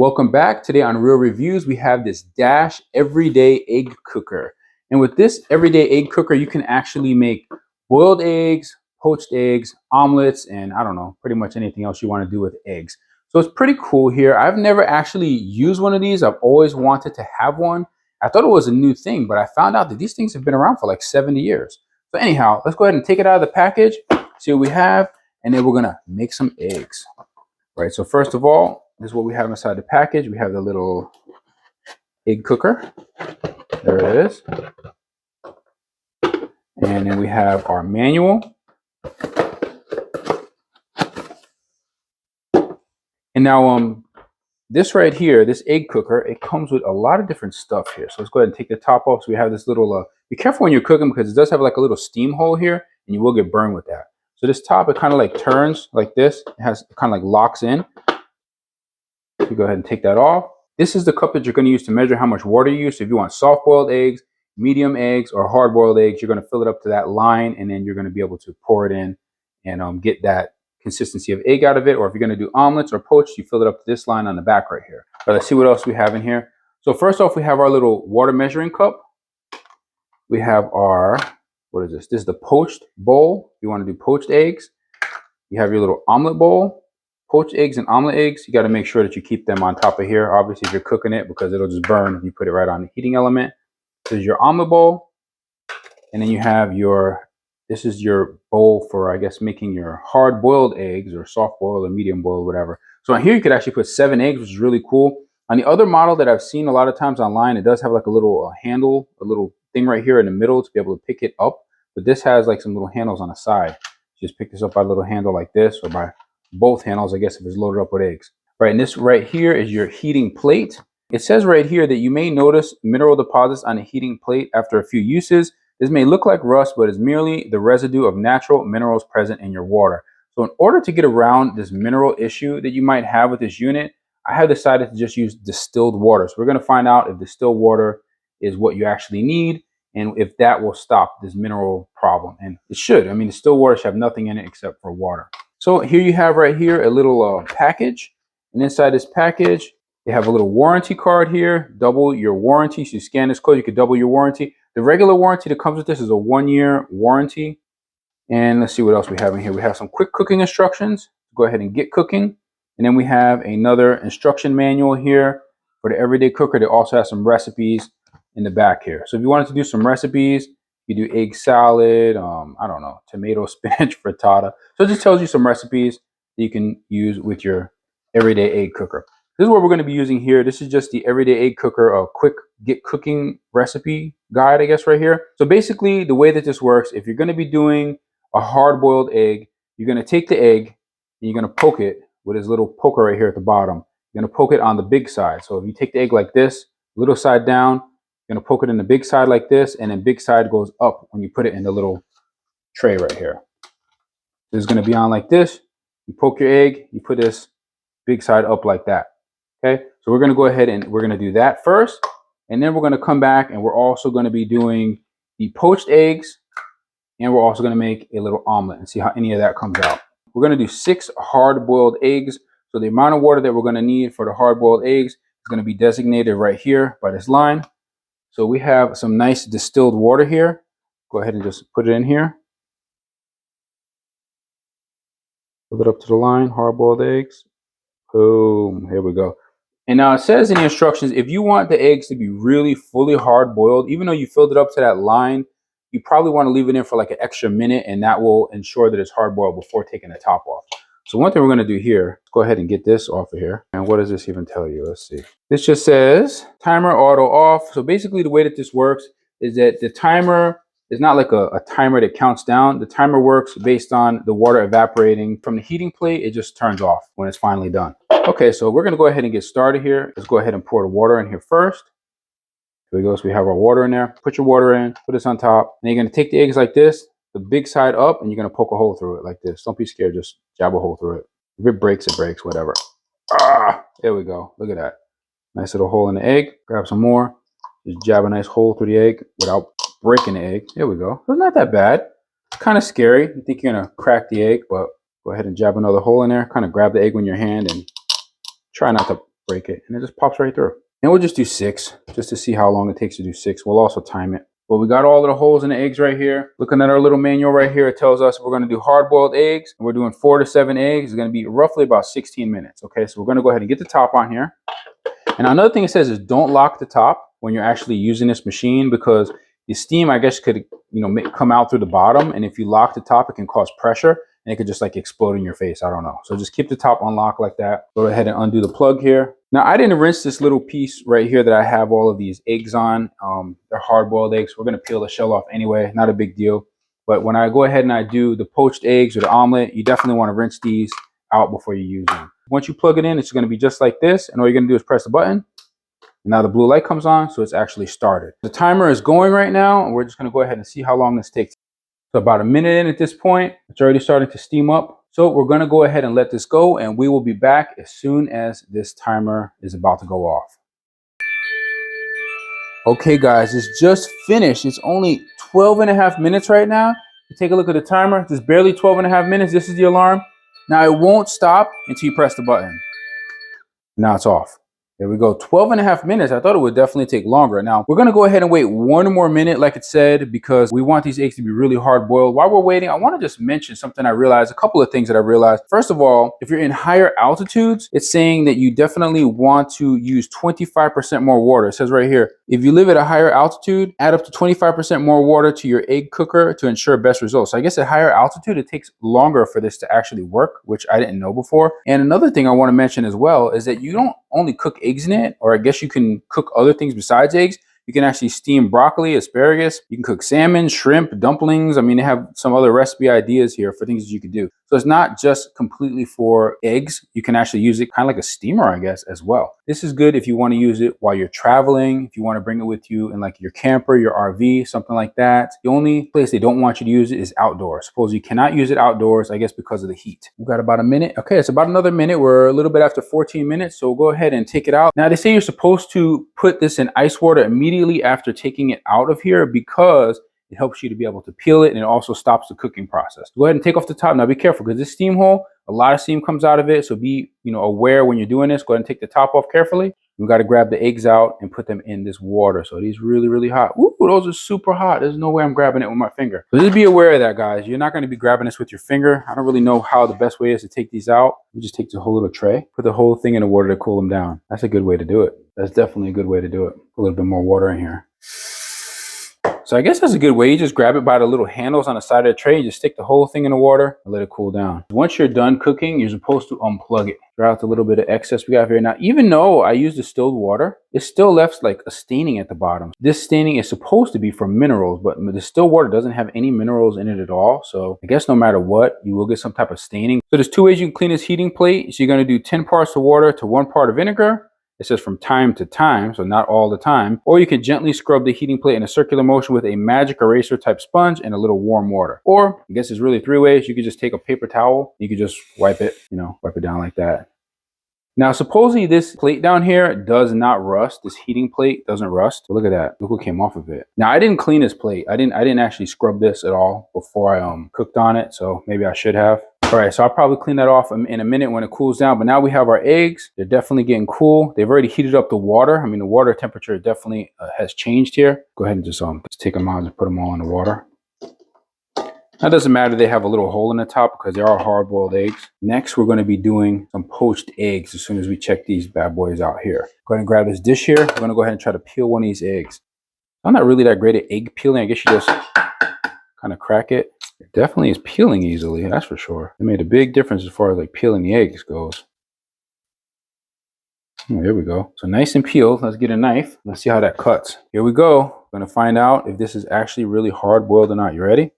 Welcome back. Today on Real Reviews, we have this Dash Everyday Egg Cooker. And with this Everyday Egg Cooker, you can actually make boiled eggs, poached eggs, omelets, and I don't know, pretty much anything else you want to do with eggs. So it's pretty cool here. I've never actually used one of these. I've always wanted to have one. I thought it was a new thing, but I found out that these things have been around for like 70 years. So anyhow, let's go ahead and take it out of the package, see what we have, and then we're gonna make some eggs. Right, so first of all, this is what we have inside the package. We have the little egg cooker. There it is. And then we have our manual. And now this right here, this egg cooker, it comes with a lot of different stuff here. So let's go ahead and take the top off. So we have this little, be careful when you're cooking because it does have like a little steam hole here and you will get burned with that. So this top, it kind of like turns like this. It kind of like locks in. You go ahead and take that off. This is the cup that you're going to use to measure how much water you use. So if you want soft-boiled eggs, medium eggs, or hard-boiled eggs, you're going to fill it up to that line, and then you're going to be able to pour it in and get that consistency of egg out of it. Or if you're going to do omelets or poached, you fill it up to this line on the back right here. But let's see what else we have in here. So first off, we have our little water measuring cup. We have our, what is this? This is the poached bowl. If you want to do poached eggs. You have your little omelet bowl. Poached eggs and omelet eggs, you got to make sure that you keep them on top of here. Obviously, if you're cooking it, because it'll just burn if you put it right on the heating element. This is your omelet bowl. And then you have this is your bowl for, I guess, making your hard-boiled eggs or soft-boiled or medium-boiled, whatever. So on here, you could actually put 7 eggs, which is really cool. On the other model that I've seen a lot of times online, it does have like a little handle, a little thing right here in the middle to be able to pick it up. But this has like some little handles on the side. You just pick this up by a little handle like this, or by both handles, I guess, if it's loaded up with eggs. Right, and this right here is your heating plate. It says right here that you may notice mineral deposits on a heating plate after a few uses. This may look like rust, but is merely the residue of natural minerals present in your water. So in order to get around this mineral issue that you might have with this unit, I have decided to just use distilled water. So we're going to find out if distilled water is what you actually need and if that will stop this mineral problem. And it should. I mean, distilled water should have nothing in it except for water. So here you have right here a little package, and inside this package, they have a little warranty card here, double your warranty. So you scan this code, you could double your warranty. The regular warranty that comes with this is a 1-year warranty. And let's see what else we have in here. We have some quick cooking instructions. Go ahead and get cooking. And then we have another instruction manual here for the everyday cooker. They also have some recipes in the back here. So if you wanted to do some recipes, you do egg salad, I don't know, tomato, spinach, frittata. So it just tells you some recipes that you can use with your everyday egg cooker. This is what we're going to be using here. This is just the everyday egg cooker, a quick get cooking recipe guide, I guess, right here. So basically, the way that this works, if you're going to be doing a hard-boiled egg, you're going to take the egg and you're going to poke it with this little poker right here at the bottom. You're going to poke it on the big side. So if you take the egg like this, little side down, you're going to poke it in the big side like this, and then big side goes up when you put it in the little tray right here. This is going to be on like this. You poke your egg, you put this big side up like that. Okay, so we're going to go ahead and we're going to do that first, and then we're going to come back and we're also going to be doing the poached eggs, and we're also going to make a little omelet and see how any of that comes out. We're going to do 6 hard-boiled eggs. So the amount of water that we're going to need for the hard-boiled eggs is going to be designated right here by this line. So we have some nice distilled water here. Go ahead and just put it in here. Fill it up to the line, hard-boiled eggs. Boom, here we go. And now it says in the instructions, if you want the eggs to be really fully hard-boiled, even though you filled it up to that line, you probably want to leave it in for like an extra minute, and that will ensure that it's hard-boiled before taking the top off. So one thing we're going to do here, let's go ahead and get this off of here. And what does this even tell you? Let's see. This just says timer auto off. So basically the way that this works is that the timer is not like a timer that counts down. The timer works based on the water evaporating from the heating plate. It just turns off when it's finally done. Okay, so we're going to go ahead and get started here. Let's go ahead and pour the water in here first. Here we go. So we have our water in there. Put your water in, put this on top. And you're going to take the eggs like this, the big side up, and you're going to poke a hole through it like this. Don't be scared. Just jab a hole through it. If it breaks, whatever. Ah, there we go. Look at that. Nice little hole in the egg. Grab some more. Just jab a nice hole through the egg without breaking the egg. There we go. It's not that bad. It's kind of scary. You think you're going to crack the egg, but go ahead and jab another hole in there. Kind of grab the egg with your hand and try not to break it, and it just pops right through. And we'll just do 6, just to see how long it takes to do 6. We'll also time it. Well, we got all of the holes in the eggs right here. Looking at our little manual right here, it tells us we're going to do hard-boiled eggs. And we're doing 4 to 7 eggs. It's going to be roughly about 16 minutes. Okay, so we're going to go ahead and get the top on here. And another thing it says is don't lock the top when you're actually using this machine, because the steam, I guess, could come out through the bottom. And if you lock the top, it can cause pressure and it could just like explode in your face. I don't know. So just keep the top unlocked like that. Go ahead and undo the plug here. Now, I didn't rinse this little piece right here that I have all of these eggs on. They're hard-boiled eggs. We're going to peel the shell off anyway. Not a big deal. But when I go ahead and I do the poached eggs or the omelet, you definitely want to rinse these out before you use them. Once you plug it in, it's going to be just like this. And all you're going to do is press the button. And now the blue light comes on, so it's actually started. The timer is going right now, and we're just going to go ahead and see how long this takes. So about a minute in at this point, it's already starting to steam up. So we're going to go ahead and let this go, and we will be back as soon as this timer is about to go off. Okay, guys, it's just finished. It's only 12.5 minutes right now. You take a look at the timer. It's barely 12.5 minutes. This is the alarm. Now it won't stop until you press the button. Now it's off. There we go, 12.5 minutes. I thought it would definitely take longer. Now, we're gonna go ahead and wait 1 more minute, like it said, because we want these eggs to be really hard boiled. While we're waiting, I wanna just mention something I realized, a couple of things that I realized. First of all, if you're in higher altitudes, it's saying that you definitely want to use 25% more water. It says right here, if you live at a higher altitude, add up to 25% more water to your egg cooker to ensure best results. So I guess at higher altitude, it takes longer for this to actually work, which I didn't know before. And another thing I wanna mention as well is that you don't only cook eggs in it, or I guess you can cook other things besides eggs. You can actually steam broccoli, asparagus. You can cook salmon, shrimp, dumplings. I mean, they have some other recipe ideas here for things that you could do. So it's not just completely for eggs. You can actually use it kind of like a steamer, I guess, as well. This is good if you want to use it while you're traveling, if you want to bring it with you in like your camper, your RV, something like that. The only place they don't want you to use it is outdoors. Suppose you cannot use it outdoors, I guess, because of the heat. We've got about a minute. Okay, it's about another minute. We're a little bit after 14 minutes, so we'll go ahead and take it out. Now, they say you're supposed to put this in ice water immediately after taking it out of here because it helps you to be able to peel it, and it also stops the cooking process. Go ahead and take off the top. Now be careful, because this steam hole, a lot of steam comes out of it. So be aware when you're doing this. Go ahead and take the top off carefully. We got to grab the eggs out and put them in this water. So these really, really hot. Ooh, those are super hot. There's no way I'm grabbing it with my finger. So just be aware of that, guys. You're not going to be grabbing this with your finger. I don't really know how the best way is to take these out. We just take the whole little tray, put the whole thing in the water to cool them down. That's a good way to do it. That's definitely a good way to do it. Put a little bit more water in here. So I guess that's a good way. You just grab it by the little handles on the side of the tray. You just stick the whole thing in the water and let it cool down. Once you're done cooking, you're supposed to unplug it. Draw out the little bit of excess we got here. Now, even though I used distilled water, it still left like a staining at the bottom. This staining is supposed to be from minerals, but the distilled water doesn't have any minerals in it at all. So I guess no matter what, you will get some type of staining. So there's 2 ways you can clean this heating plate. So you're going to do 10 parts of water to 1 part of vinegar. It says from time to time, so not all the time. Or you can gently scrub the heating plate in a circular motion with a magic eraser type sponge and a little warm water. Or I guess there's really 3 ways. You could just take a paper towel. You could just wipe it, wipe it down like that. Now, supposedly this plate down here does not rust. This heating plate doesn't rust. But look at that. Look what came off of it. Now, I didn't clean this plate. I didn't actually scrub this at all before I cooked on it. So maybe I should have. All right, so I'll probably clean that off in a minute when it cools down. But now we have our eggs. They're definitely getting cool. They've already heated up the water. I mean, the water temperature definitely has changed here. Go ahead and just take them out and put them all in the water. Now, it doesn't matter they have a little hole in the top because they are hard-boiled eggs. Next, we're going to be doing some poached eggs as soon as we check these bad boys out here. Go ahead and grab this dish here. We're going to go ahead and try to peel one of these eggs. I'm not really that great at egg peeling. I guess you just kind of crack it. It definitely is peeling easily, that's for sure. It made a big difference as far as like peeling the eggs goes. Oh, there we go. So nice and peeled. Let's get a knife. Let's see how that cuts. Here we go. We're going to find out if this is actually really hard boiled or not. You ready?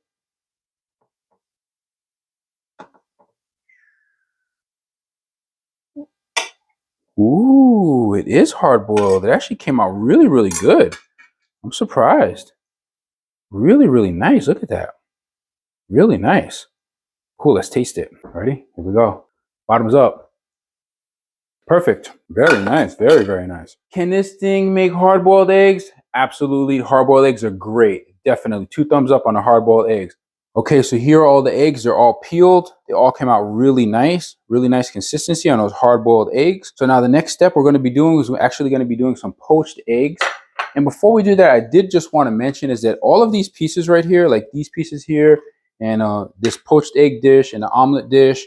Ooh, it is hard boiled. It actually came out really, really good. I'm surprised. Really, really nice. Look at that. Really nice. Cool, let's taste it. Ready? Here we go. Bottoms up. Perfect. Very nice. Very, very nice. Can this thing make hard-boiled eggs? Absolutely. Hard-boiled eggs are great. Definitely. 2 thumbs up on the hard-boiled eggs. Okay, so here are all the eggs. They're all peeled. They all came out really nice consistency on those hard-boiled eggs. So now the next step we're going to be doing is we're actually going to be doing some poached eggs. And before we do that, I did just want to mention is that all of these pieces right here, like these pieces here, and this poached egg dish and the omelet dish,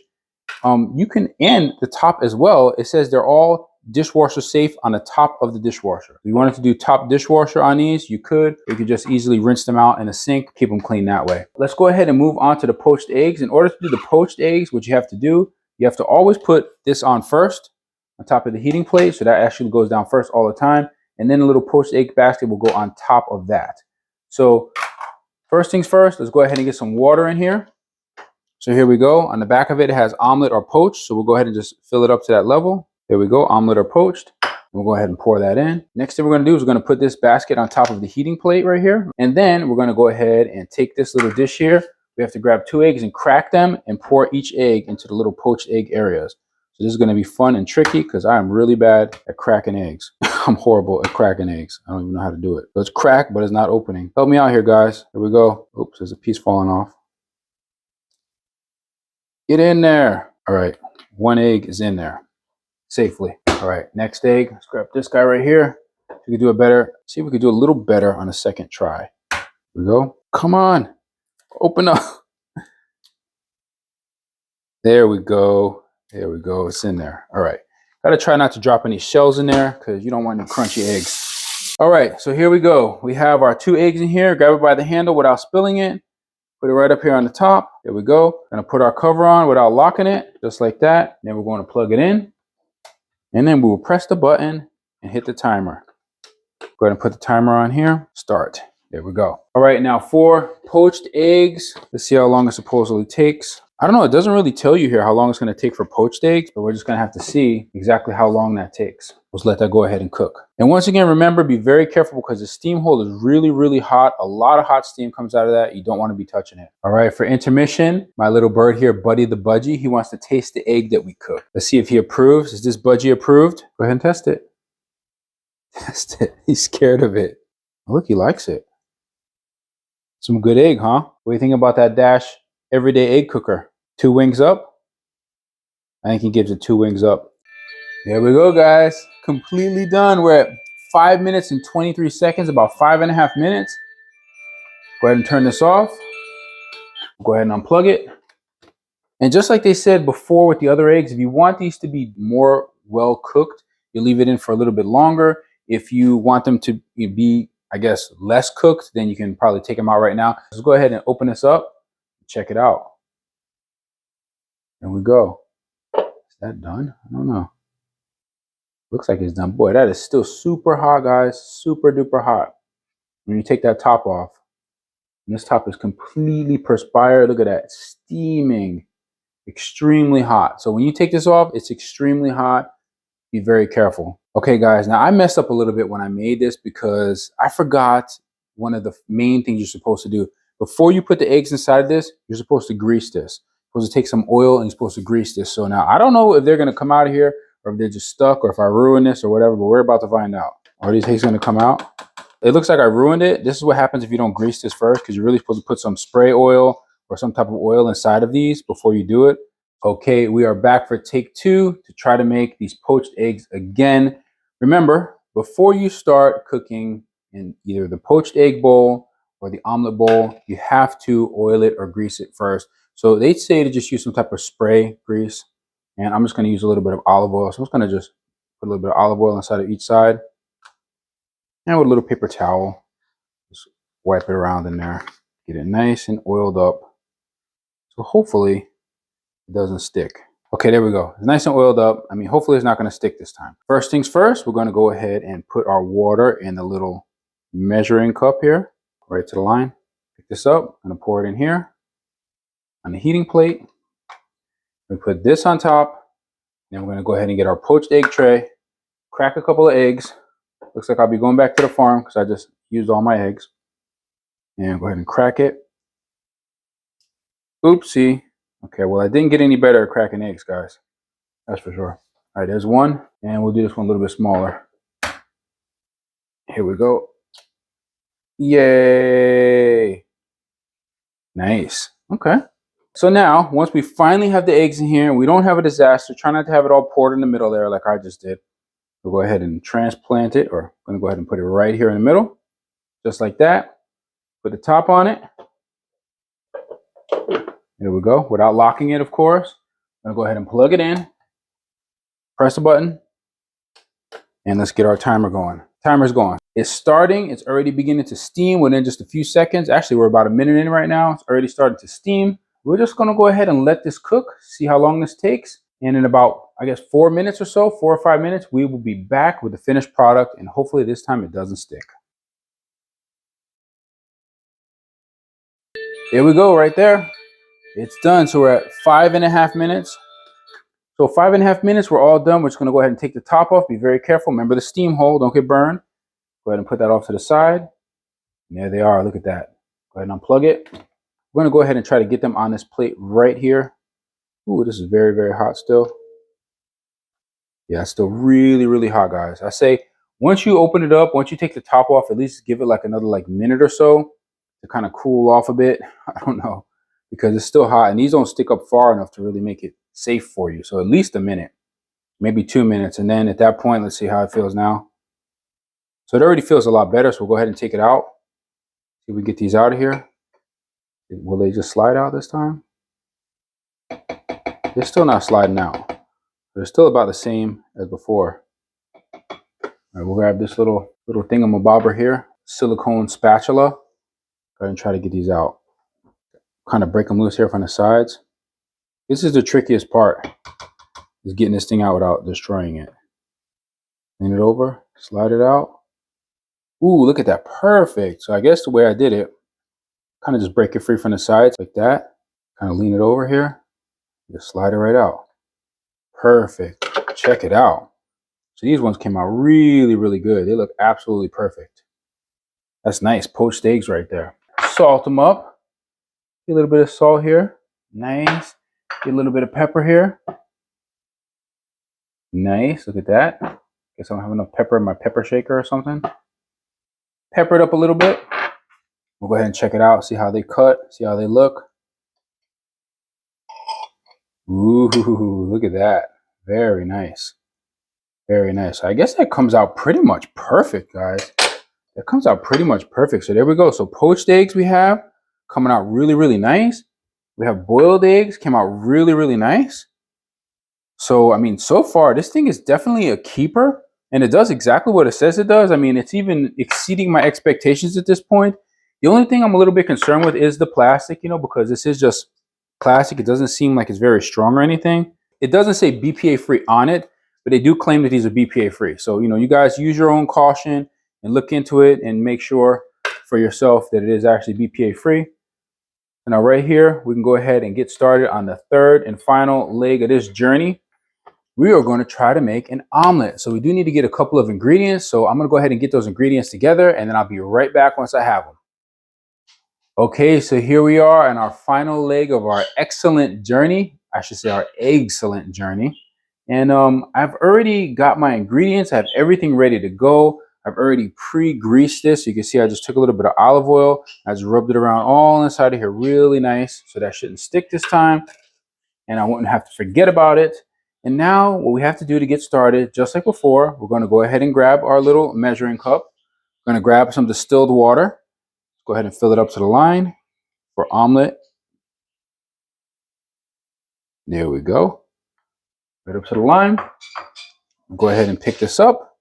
you can end the top as well. It says they're all dishwasher safe on the top of the dishwasher. If you wanted to do top dishwasher on these, you could. You could just easily rinse them out in a sink, keep them clean that way. Let's go ahead and move on to the poached eggs. In order to do the poached eggs, what you have to do, you have to always put this on first on top of the heating plate. So that actually goes down first all the time. And then the little poached egg basket will go on top of that. So first things first, let's go ahead and get some water in here. So here we go. On the back of it, it has omelet or poached. So we'll go ahead and just fill it up to that level. There we go, omelet or poached. We'll go ahead and pour that in. Next thing we're going to do is we're going to put this basket on top of the heating plate right here. And then we're going to go ahead and take this little dish here. We have to grab 2 eggs and crack them and pour each egg into the little poached egg areas. So this is going to be fun and tricky because I am really bad at cracking eggs. I'm horrible at cracking eggs. I don't even know how to do it. So it's cracked, but it's not opening. Help me out here, guys. Here we go. Oops, there's a piece falling off. Get in there. All right, 1 egg is in there safely. All right, next egg. Let's grab this guy right here. We could do it better. See if we could do a little better on a second try. Here we go. Come on, open up. There we go. There we go. It's in there. All right. Gotta try not to drop any shells in there because you don't want any crunchy eggs. All right, so here we go. We have our 2 eggs in here. Grab it by the handle without spilling it. Put it right up here on the top. There we go. Gonna put our cover on without locking it, just like that. Then we're going to plug it in. And then we will press the button and hit the timer. Go ahead and put the timer on here. Start. There we go. All right, now for poached eggs, let's see how long it supposedly takes. I don't know, it doesn't really tell you here how long it's going to take for poached eggs, but we're just going to have to see exactly how long that takes. Let's let that go ahead and cook. And once again, remember, be very careful because the steam hole is really, really hot. A lot of hot steam comes out of that. You don't want to be touching it. All right, for intermission, my little bird here, Buddy the Budgie, he wants to taste the egg that we cooked. Let's see if he approves. Is this Budgie approved? Go ahead and test it. Test it. He's scared of it. Look, he likes it. Some good egg, huh? What do you think about that Dash everyday egg cooker? 2 wings up? I think he gives it 2 wings up. There we go, guys. Completely done. We're at 5 minutes and 23 seconds, about 5.5 minutes. Go ahead and turn this off. Go ahead and unplug it. And just like they said before with the other eggs, if you want these to be more well cooked, you leave it in for a little bit longer. If you want them to be, I guess, less cooked, then you can probably take them out right now. Let's go ahead and open this up. Check it out. There we go. Is that done? I don't know. Looks like it's done. Boy, that is still super hot, guys. Super duper hot. When you take that top off, and this top is completely perspired. Look at that. Steaming. Extremely hot. So when you take this off, it's extremely hot. Be very careful. Okay, guys. Now, I messed up a little bit when I made this because I forgot one of the main things you're supposed to do. Before you put the eggs inside of this, you're supposed to grease this. You're supposed to take some oil and you're supposed to grease this. So now, I don't know if they're going to come out of here or if they're just stuck or if I ruin this or whatever, but we're about to find out. Are these eggs going to come out? It looks like I ruined it. This is what happens if you don't grease this first because you're really supposed to put some spray oil or some type of oil inside of these before you do it. Okay, we are back for take 2 to try to make these poached eggs again. Remember, before you start cooking in either the poached egg bowl or the omelet bowl, you have to oil it or grease it first. So they say to just use some type of spray grease. And I'm just going to use a little bit of olive oil. So I'm just going to just put a little bit of olive oil inside of each side. And with a little paper towel, just wipe it around in there. Get it nice and oiled up. So hopefully it doesn't stick. Okay, there we go. It's nice and oiled up. I mean, hopefully it's not going to stick this time. First things first, we're going to go ahead and put our water in the little measuring cup here, right to the line. Pick this up. I'm going to pour it in here on the heating plate. We put this on top. Then we're going to go ahead and get our poached egg tray, crack a couple of eggs. Looks like I'll be going back to the farm because I just used all my eggs. And go ahead and crack it. Oopsie. Okay, well, I didn't get any better at cracking eggs, guys. That's for sure. All right, there's one. And we'll do this one a little bit smaller. Here we go. Yay. Nice. Okay. So now, once we finally have the eggs in here, we don't have a disaster. Try not to have it all poured in the middle there like I just did. We'll go ahead and transplant it, or I'm going to go ahead and put it right here in the middle, just like that. Put the top on it. There we go, without locking it, of course. I'm going to go ahead and plug it in, press the button, and let's get our timer going. Timer's going. It's starting. It's already beginning to steam within just a few seconds. Actually, we're about a minute in right now. It's already starting to steam. We're just going to go ahead and let this cook, see how long this takes. And in about, I guess, 4 minutes or so, 4 or 5 minutes, we will be back with the finished product. And hopefully this time it doesn't stick. There we go, right there. It's done. So we're at 5.5 minutes. So 5.5 minutes, we're all done. We're just going to go ahead and take the top off. Be very careful. Remember the steam hole. Don't get burned. Go ahead and put that off to the side. And there they are. Look at that. Go ahead and unplug it. We're going to go ahead and try to get them on this plate right here. Ooh, this is very, very hot still. Yeah, it's still really, really hot, guys. I say once you open it up, once you take the top off, at least give it like another minute or so to kind of cool off a bit. I don't know, because it's still hot and these don't stick up far enough to really make it safe for you. So at least a minute, maybe 2 minutes. And then at that point, let's see how it feels now. So it already feels a lot better. So we'll go ahead and take it out. See if we get these out of here. Will they just slide out this time? They're still not sliding out. They're still about the same as before. All right, we'll grab this little thingamabobber here, silicone spatula. Go ahead and try to get these out. Kind of break them loose here from the sides. This is the trickiest part, is getting this thing out without destroying it. Lean it over, slide it out. Ooh, look at that, perfect. So I guess the way I did it, kind of just break it free from the sides like that. Kind of lean it over here, just slide it right out. Perfect, check it out. So these ones came out really, really good. They look absolutely perfect. That's nice, poached eggs right there. Salt them up. Get a little bit of salt here. Nice. Get a little bit of pepper here. Nice, look at that. Guess I don't have enough pepper in my pepper shaker or something. Pepper it up a little bit. We'll go ahead and check it out, see how they cut, see how they look. Ooh, look at that. Very nice. Very nice. I guess that comes out pretty much perfect, guys. That comes out pretty much perfect. So there we go. So poached eggs we have coming out really, really nice. We have boiled eggs, came out really, really nice. So, I mean, so far, this thing is definitely a keeper. And it does exactly what it says it does. I mean, it's even exceeding my expectations at this point. The only thing I'm a little bit concerned with is the plastic, you know, because this is just plastic. It doesn't seem like it's very strong or anything. It doesn't say BPA free on it, but they do claim that these are BPA free. So, you know, you guys use your own caution and look into it and make sure for yourself that it is actually BPA free. And now right here, we can go ahead and get started on the third and final leg of this journey. We are going to try to make an omelet. So we do need to get a couple of ingredients. So I'm going to go ahead and get those ingredients together and then I'll be right back once I have them. Okay, so here we are on our final leg of our excellent journey. I should say our excellent journey. And I've already got my ingredients. I have everything ready to go. I've already pre-greased this. You can see I just took a little bit of olive oil. I just rubbed it around all inside of here really nice. So that shouldn't stick this time. And I wouldn't have to forget about it. And now what we have to do to get started, just like before, we're going to go ahead and grab our little measuring cup. We're going to grab some distilled water. Go ahead and fill it up to the line for omelet. There we go. Right up to the line. Go ahead and pick this up.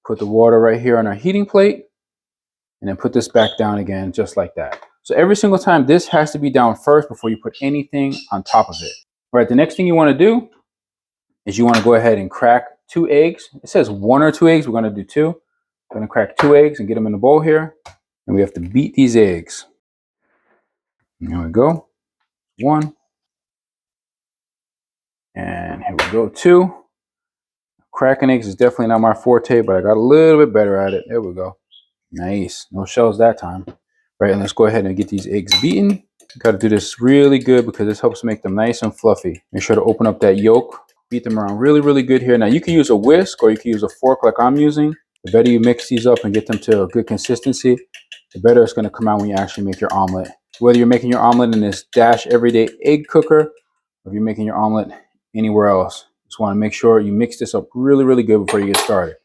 Put the water right here on our heating plate. And then put this back down again, just like that. So every single time, this has to be down first before you put anything on top of it. All right, the next thing you want to do is you want to go ahead and crack 2 eggs. It says 1 or 2 eggs. We're going to do 2. We're going to crack 2 eggs and get them in the bowl here. And we have to beat these eggs. There we go. 1. And here we go, 2. Cracking eggs is definitely not my forte, but I got a little bit better at it. There we go. Nice. No shells that time. Right, and let's go ahead and get these eggs beaten. Got to do this really good because this helps make them nice and fluffy. Make sure to open up that yolk. Beat them around really, really good here. Now, you can use a whisk or you can use a fork like I'm using. The better you mix these up and get them to a good consistency, the better it's going to come out when you actually make your omelet. Whether you're making your omelet in this Dash Everyday Egg Cooker, or if you're making your omelet anywhere else, just want to make sure you mix this up really, really good before you get started.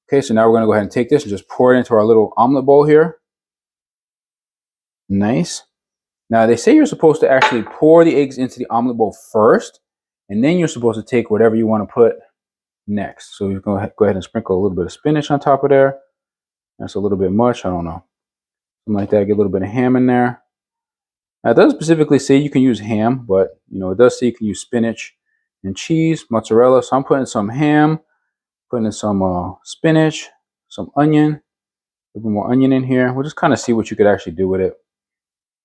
Okay, so now we're going to go ahead and take this and just pour it into our little omelet bowl here. Nice. Now, they say you're supposed to actually pour the eggs into the omelet bowl first, and then you're supposed to take whatever you want to put next. So you go ahead and sprinkle a little bit of spinach on top of there. That's a little bit much. I don't know. Something like that. Get a little bit of ham in there. Now, it doesn't specifically say you can use ham, but it does say you can use spinach and cheese, mozzarella. So I'm putting some ham, putting in some spinach, some onion, a little more onion in here. We'll just kind of see what you could actually do with it.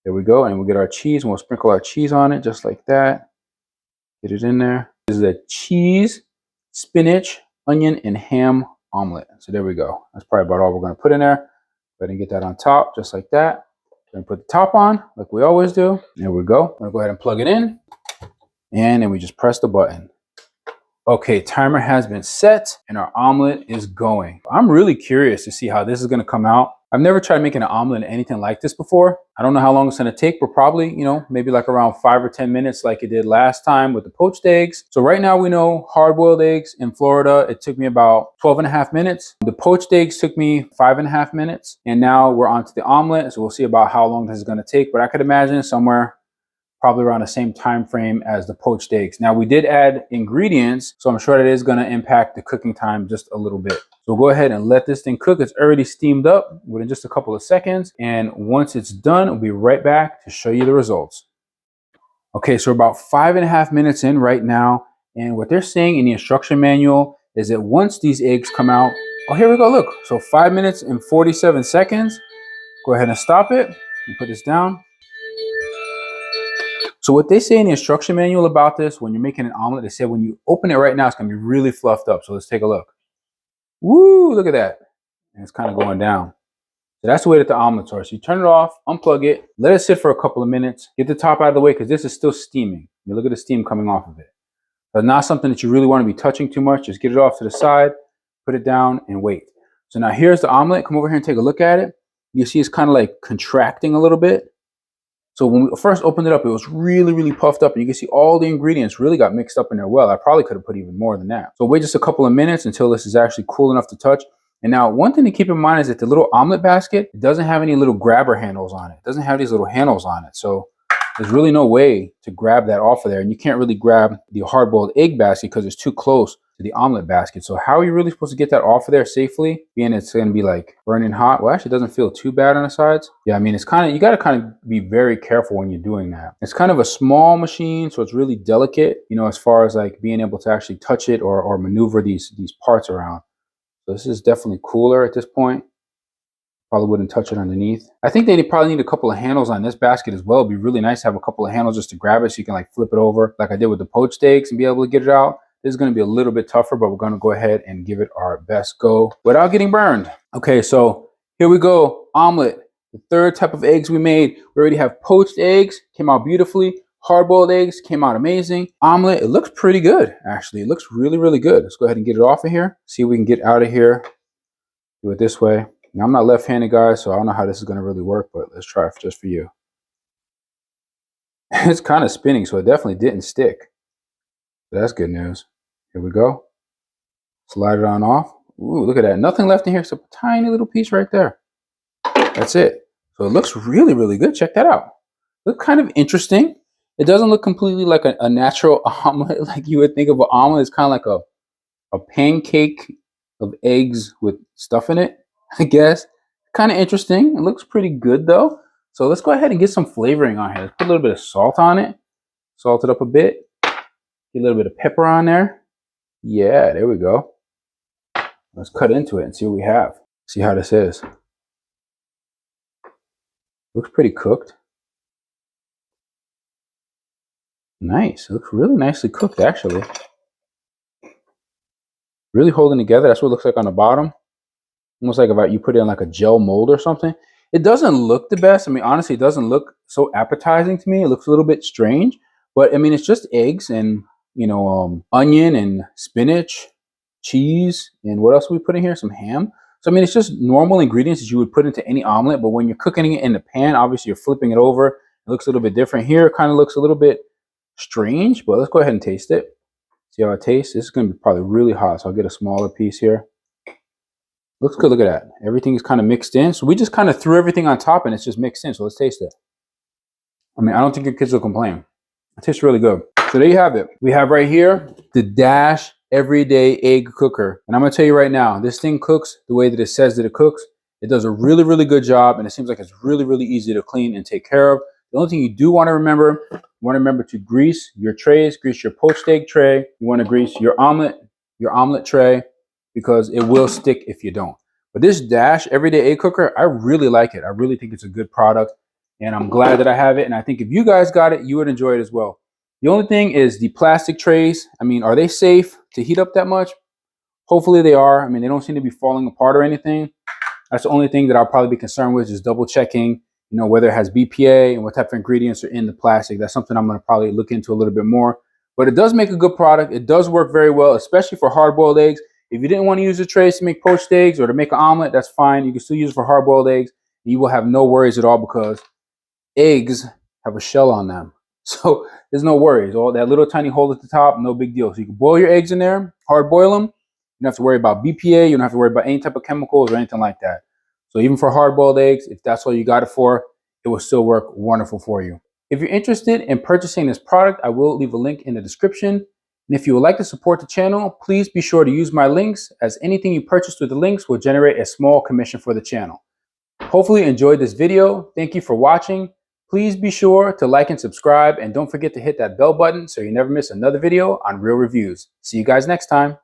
There we go. And we'll get our cheese and we'll sprinkle our cheese on it just like that. Get it in there. This is a cheese, spinach, onion, and ham omelet. So there we go. That's probably about all we're going to put in there. Go ahead and get that on top just like that. Then put the top on like we always do. There we go. I'm going to go ahead and plug it in. And then we just press the button. Okay, timer has been set and our omelet is going. I'm really curious to see how this is going to come out. I've never tried making an omelet in anything like this before. I don't know how long it's going to take, but probably, maybe like around 5 or 10 minutes like it did last time with the poached eggs. So right now we know hard-boiled eggs in Florida, it took me about 12.5 minutes. The poached eggs took me 5.5 minutes. And now we're on to the omelet. So we'll see about how long this is going to take, but I could imagine somewhere probably around the same time frame as the poached eggs. Now we did add ingredients, so I'm sure that is going to impact the cooking time just a little bit. So go ahead and let this thing cook. It's already steamed up within just a couple of seconds. And once it's done, we'll be right back to show you the results. Okay, so about 5.5 minutes in right now. And what they're saying in the instruction manual is that once these eggs come out, oh, here we go, look. So 5 minutes and 47 seconds. Go ahead and stop it and put this down. So what they say in the instruction manual about this, when you're making an omelet, they say when you open it right now, it's going to be really fluffed up. So let's take a look. Woo, look at that. And it's kind of going down. So that's the way that the omelets are. So you turn it off, unplug it, let it sit for a couple of minutes, get the top out of the way because this is still steaming. You look at the steam coming off of it. But not something that you really want to be touching too much. Just get it off to the side, put it down, and wait. So now here's the omelet. Come over here and take a look at it. You see it's kind of like contracting a little bit. So when we first opened it up, it was really, really puffed up. And you can see all the ingredients really got mixed up in there well. I probably could have put even more than that. So wait just a couple of minutes until this is actually cool enough to touch. And now one thing to keep in mind is that the little omelet basket, it doesn't have any little grabber handles on it. It doesn't have these little handles on it. So there's really no way to grab that off of there. And you can't really grab the hard-boiled egg basket because it's too close to the omelet basket. So how are you really supposed to get that off of there safely? Being it's going to be like burning hot. Well, actually it doesn't feel too bad on the sides. Yeah, I mean, it's kind of, you got to kind of be very careful when you're doing that. It's kind of a small machine, so it's really delicate, as far as like being able to actually touch it or maneuver these parts around. So this is definitely cooler at this point. Probably wouldn't touch it underneath. I think they probably need a couple of handles on this basket as well. It'd be really nice to have a couple of handles just to grab it so you can like flip it over like I did with the poached eggs and be able to get it out. This is going to be a little bit tougher, but we're going to go ahead and give it our best go without getting burned. Okay, so here we go. Omelet, the third type of eggs we made. We already have poached eggs, came out beautifully. Hard-boiled eggs came out amazing. Omelet, it looks pretty good, actually. It looks really, really good. Let's go ahead and get it off of here. See if we can get out of here. Do it this way. Now, I'm not left-handed, guys, so I don't know how this is going to really work, but let's try it just for you. It's kind of spinning, so it definitely didn't stick. That's good news. Here we go. Slide it on off. Ooh, look at that. Nothing left in here except a tiny little piece right there. That's it. So it looks really, really good. Check that out. Looks kind of interesting. It doesn't look completely like a natural omelet like you would think of an omelet. It's kind of like a pancake of eggs with stuff in it, I guess. Kind of interesting. It looks pretty good though. So let's go ahead and get some flavoring on here. Let's put a little bit of salt on it. Salt it up a bit. Get a little bit of pepper on there. Yeah, there we go. Let's cut into it and see what we have. See how this is. Looks pretty cooked. Nice. It looks really nicely cooked, actually. Really holding together. That's what it looks like on the bottom. Almost like if you put it in like a gel mold or something. It doesn't look the best. I mean, honestly, it doesn't look so appetizing to me. It looks a little bit strange. But, I mean, it's just eggs and, onion and spinach, cheese, and what else we put in here? Some ham. So, I mean, it's just normal ingredients that you would put into any omelet. But when you're cooking it in the pan, obviously you're flipping it over It looks a little bit different here. It kind of looks a little bit strange, but let's go ahead and taste it. See how it tastes. This is going to be probably really hot, so I'll get a smaller piece here. Looks good. Look at that. Everything is kind of mixed in. So we just kind of threw everything on top and it's just mixed in. So let's taste it. I mean, I don't think your kids will complain. It tastes really good. So there you have it. We have right here the Dash Everyday Egg Cooker. And I'm going to tell you right now, this thing cooks the way that it says that it cooks. It does a really, really good job. And it seems like it's really, really easy to clean and take care of. The only thing you do want to remember, to grease your trays, grease your poached egg tray. You want to grease your omelet tray, because it will stick if you don't. But this Dash Everyday Egg Cooker, I really like it. I really think it's a good product, and I'm glad that I have it. And I think if you guys got it, you would enjoy it as well. The only thing is the plastic trays. I mean, are they safe to heat up that much? Hopefully they are. I mean, they don't seem to be falling apart or anything. That's the only thing that I'll probably be concerned with, is double checking, whether it has BPA and what type of ingredients are in the plastic. That's something I'm going to probably look into a little bit more. But it does make a good product. It does work very well, especially for hard-boiled eggs. If you didn't want to use the trays to make poached eggs or to make an omelet, that's fine. You can still use it for hard-boiled eggs. You will have no worries at all, because eggs have a shell on them. So there's no worries. All that little tiny hole at the top, no big deal. So you can boil your eggs in there, hard boil them. You don't have to worry about BPA. You don't have to worry about any type of chemicals or anything like that. So even for hard-boiled eggs, if that's all you got it for, it will still work wonderful for you. If you're interested in purchasing this product, I will leave a link in the description. And if you would like to support the channel, please be sure to use my links, as anything you purchase through the links will generate a small commission for the channel. Hopefully you enjoyed this video. Thank you for watching. Please be sure to like and subscribe, and don't forget to hit that bell button so you never miss another video on Real Reviews. See you guys next time.